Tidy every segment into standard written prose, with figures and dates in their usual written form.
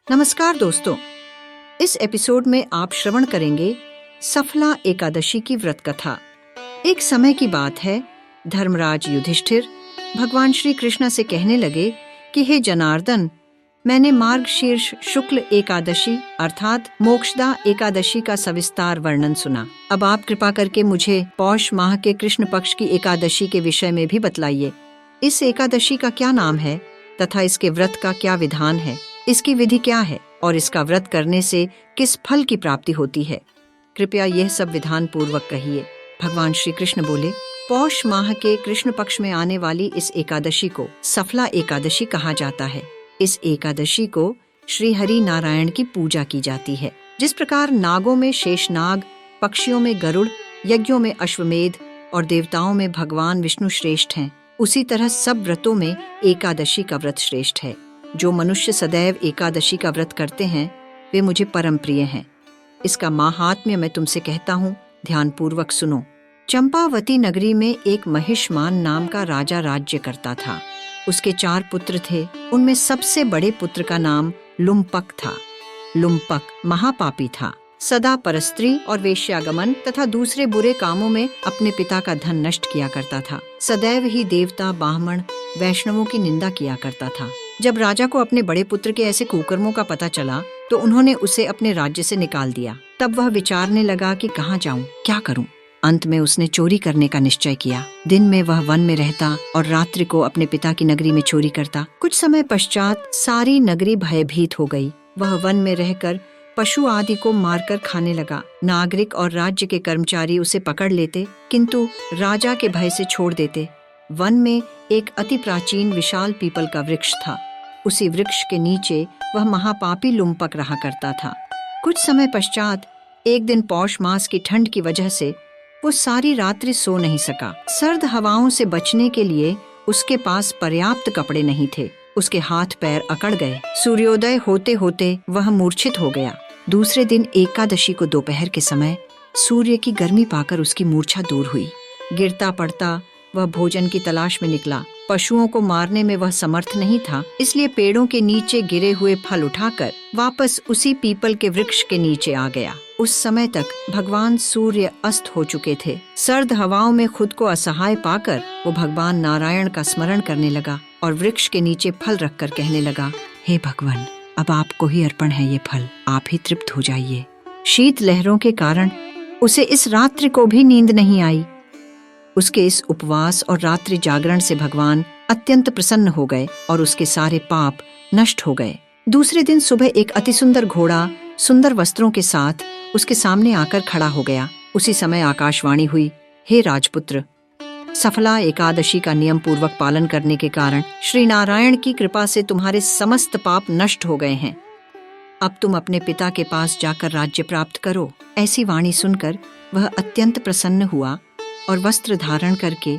नमस्कार दोस्तों, इस एपिसोड में आप श्रवण करेंगे सफला एकादशी की व्रत कथा। एक समय की बात है, धर्मराज युधिष्ठिर भगवान श्री कृष्ण से कहने लगे कि हे जनार्दन, मैंने मार्गशीर्ष शुक्ल एकादशी अर्थात मोक्षदा एकादशी का सविस्तार वर्णन सुना। अब आप कृपा करके मुझे पौष माह के कृष्ण पक्ष की एकादशी के विषय में भी बतलाइए। इस एकादशी का क्या नाम है तथा इसके व्रत का क्या विधान है, इसकी विधि क्या है और इसका व्रत करने से किस फल की प्राप्ति होती है। कृपया यह सब विधान पूर्वक कहिए। भगवान श्री कृष्ण बोले, पौष माह के कृष्ण पक्ष में आने वाली इस एकादशी को सफला एकादशी कहा जाता है। इस एकादशी को श्री हरि नारायण की पूजा की जाती है। जिस प्रकार नागों में शेषनाग, पक्षियों में गरुड़, यज्ञों में अश्वमेध और देवताओं में भगवान विष्णु श्रेष्ठ हैं, उसी तरह सब व्रतों में एकादशी का व्रत श्रेष्ठ है। जो मनुष्य सदैव एकादशी का व्रत करते हैं वे मुझे परम प्रिय हैं। इसका माहात्म्य मैं तुमसे कहता हूँ, ध्यान पूर्वक सुनो। चंपावती नगरी में एक महिष्मान नाम का राजा राज्य करता था। उसके 4 पुत्र थे। उनमें सबसे बड़े पुत्र का नाम लुम्पक था। लुम्पक महापापी था, सदा परस्त्री और वेश्यागमन तथा दूसरे बुरे कामों में अपने पिता का धन नष्ट किया करता था। सदैव ही देवता, ब्राह्मण, वैष्णवों की निंदा किया करता था। जब राजा को अपने बड़े पुत्र के ऐसे कुकर्मों का पता चला तो उन्होंने उसे अपने राज्य से निकाल दिया। तब वह विचारने लगा कि कहाँ जाऊं, क्या करूं। अंत में उसने चोरी करने का निश्चय किया। दिन में वह वन में रहता और रात्रि को अपने पिता की नगरी में चोरी करता। कुछ समय पश्चात सारी नगरी भयभीत हो गई। वह वन में रहकर पशु आदि को मारकर खाने लगा। नागरिक और राज्य के कर्मचारी उसे पकड़ लेते किंतु राजा के भय से छोड़ देते। वन में एक अति प्राचीन विशाल पीपल का वृक्ष था। उसी वृक्ष के नीचे वह महापापी लुम्पक रहा करता था। कुछ समय पश्चात एक दिन पौष मास की ठंड की वजह से वो सारी रात्रि सो नहीं सका। सर्द हवाओं से बचने के लिए उसके पास पर्याप्त कपड़े नहीं थे। उसके हाथ पैर अकड़ गए। सूर्योदय होते होते वह मूर्छित हो गया। दूसरे दिन एकादशी को दोपहर के समय सूर्य की गर्मी पाकर उसकी मूर्छा दूर हुई। गिरता पड़ता वह भोजन की तलाश में निकला। पशुओं को मारने में वह समर्थ नहीं था, इसलिए पेड़ों के नीचे गिरे हुए फल उठाकर वापस उसी पीपल के वृक्ष के नीचे आ गया। उस समय तक भगवान सूर्य अस्त हो चुके थे। सर्द हवाओं में खुद को असहाय पाकर वो भगवान नारायण का स्मरण करने लगा और वृक्ष के नीचे फल रखकर कहने लगा, हे भगवान, अब आपको ही अर्पण है ये फल, आप ही तृप्त हो जाइए। शीत लहरों के कारण उसे इस रात्रि को भी नींद नहीं आई। उसके इस उपवास और रात्रि जागरण से भगवान अत्यंत प्रसन्न हो गए और उसके सारे पाप नष्ट हो गए। दूसरे दिन सुबह एक अति सुंदर घोड़ा सुंदर वस्त्रों के साथ उसके सामने आकर खड़ा हो गया। उसी समय आकाशवाणी हुई, हे राजपुत्र, सफला एकादशी का नियम पूर्वक पालन करने के कारण श्री नारायण की कृपा से तुम्हारे समस्त पाप नष्ट हो गए हैं। अब तुम अपने पिता के पास जाकर राज्य प्राप्त करो। ऐसी वाणी सुनकर वह अत्यंत प्रसन्न हुआ और वस्त्र धारण करके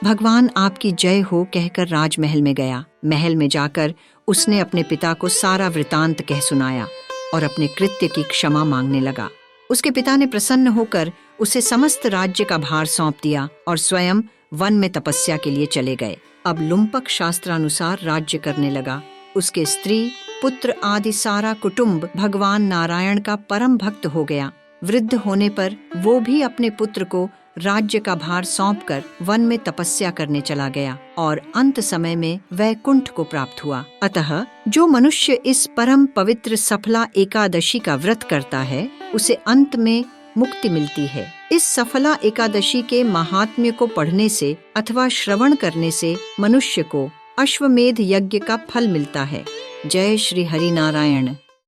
भगवान आपकी जय हो कहकर राजमहल में गया। महल में जाकर उसने अपने पिता को सारा वृतांत कह सुनाया और अपने कृत्य की क्षमा मांगने लगा। उसके पिता ने प्रसन्न होकर उसे समस्त राज्य का भार सौंप दिया और स्वयं वन में तपस्या के लिए चले गए। अब लुम्पक शास्त्रानुसार राज्य करने लगा। उसके स्त्री, पुत्र आदि सारा कुटुंब भगवान नारायण का परम भक्त हो गया। वृद्ध होने पर वो भी अपने पुत्र को राज्य का भार सौंपकर वन में तपस्या करने चला गया और अंत समय में वैकुंठ को प्राप्त हुआ। अतः जो मनुष्य इस परम पवित्र सफला एकादशी का व्रत करता है उसे अंत में मुक्ति मिलती है। इस सफला एकादशी के महात्म्य को पढ़ने से अथवा श्रवण करने से मनुष्य को अश्वमेध यज्ञ का फल मिलता है। जय श्री हरि नारायण।